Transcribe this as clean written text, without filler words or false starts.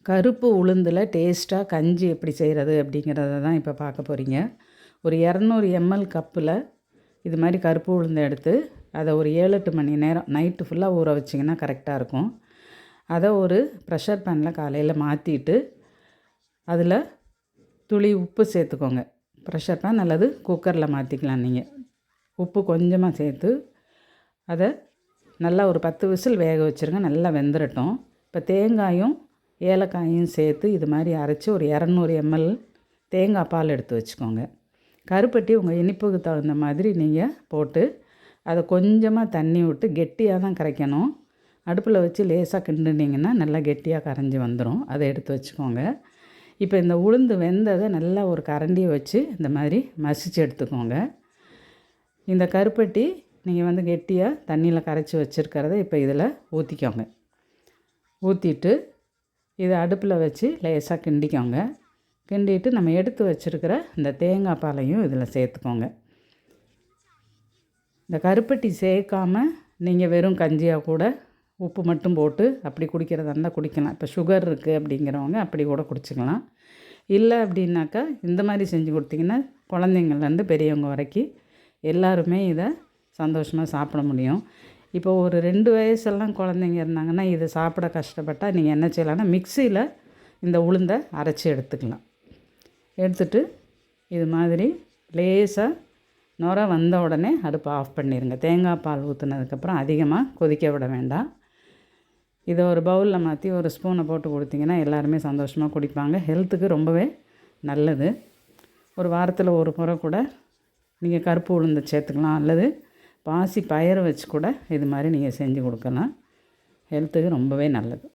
கருப்பு உளுந்தில் டேஸ்ட்டாக கஞ்சி எப்படி செய்கிறது அப்படிங்கிறத தான் இப்போ பார்க்க போகிறீங்க. ஒரு 200 எம்எல் கப்பில் இது மாதிரி கருப்பு உளுந்தை எடுத்து அதை ஒரு 7-8 மணி நேரம் நைட்டு ஃபுல்லாக ஊற வச்சிங்கன்னா கரெக்டாக இருக்கும். அதை ஒரு ப்ரெஷர் பேனில் காலையில் மாற்றிட்டு அதில் துளி உப்பு சேர்த்துக்கோங்க. ப்ரெஷர் பேன் அல்லது குக்கரில் மாற்றிக்கலாம் நீங்கள். உப்பு கொஞ்சமாக சேர்த்து அதை நல்லா ஒரு 10 விசில் வேக வச்சுருங்க. நல்லா வெந்துடட்டும். இப்போ தேங்காயும் ஏலக்காயும் சேர்த்து இது மாதிரி அரைச்சி ஒரு 200 எம்எல் தேங்காய் பால் எடுத்து வச்சுக்கோங்க. கருப்பட்டி உங்கள் இனிப்புக்கு தகுந்த மாதிரி நீங்கள் போட்டு அதை கொஞ்சமாக தண்ணி விட்டு கெட்டியாக தான் கரைக்கணும். அடுப்பில் வச்சு லேசாக கிண்டுனிங்கன்னா நல்லா கெட்டியாக கரைஞ்சி வந்துடும். அதை எடுத்து வச்சுக்கோங்க. இப்போ இந்த உளுந்து வெந்ததை நல்லா ஒரு கரண்டியை வச்சு இந்த மாதிரி மசிச்சு எடுத்துக்கோங்க. இந்த கருப்பட்டி நீங்கள் கெட்டியாக தண்ணியில் கரைச்சி வச்சுருக்கிறத இப்போ இதில் ஊற்றிக்கோங்க. ஊற்றிட்டு இதை அடுப்பில் வச்சு லேசாக கிண்டிக்கோங்க. கிண்டிட்டு நம்ம எடுத்து வச்சுருக்கிற இந்த தேங்காய் பாலையும் இதில் சேர்த்துக்கோங்க. இந்த கருப்பட்டி சேர்க்காமல் நீங்கள் வெறும் கஞ்சியாக கூட உப்பு மட்டும் போட்டு அப்படி குடிக்கிறதா இருந்தால் குடிக்கலாம். இப்போ சுகர் இருக்குது அப்படிங்கிறவங்க அப்படி கூட குடிச்சிக்கலாம். இல்லை அப்படின்னாக்கா இந்த மாதிரி செஞ்சு கொடுத்திங்கன்னா குழந்தைங்கள்லேருந்து பெரியவங்க வரைக்கும் எல்லாருமே இதை சந்தோஷமாக சாப்பிட முடியும். இப்போ ஒரு 2 வயசெல்லாம் குழந்தைங்க இருந்தாங்கன்னா இதை சாப்பிட கஷ்டப்பட்டால் நீங்கள் என்ன செய்யலாம்னா மிக்சியில் இந்த உளுந்தை அரைச்சி எடுத்துக்கலாம். எடுத்துட்டு இது மாதிரி லேசாக நுர வந்த உடனே அடுப்பை ஆஃப் பண்ணிடுங்க. தேங்காய் பால் ஊற்றுனதுக்கப்புறம் அதிகமாக கொதிக்க விட வேண்டாம். இதை ஒரு பவுலில் மாற்றி ஒரு ஸ்பூனை போட்டு கொடுத்திங்கன்னா எல்லாருமே சந்தோஷமாக குடிப்பாங்க. ஹெல்த்துக்கு ரொம்பவே நல்லது. ஒரு வாரத்தில் ஒரு முறை கூட நீங்கள் கருப்பு உளுந்தை சேர்த்துக்கலாம். அல்லது பாசி பயறு வச்சு கூட இது மாதிரி நீங்கள் செஞ்சு கொடுக்கலாம். ஹெல்த்துக்கு ரொம்பவே நல்லது.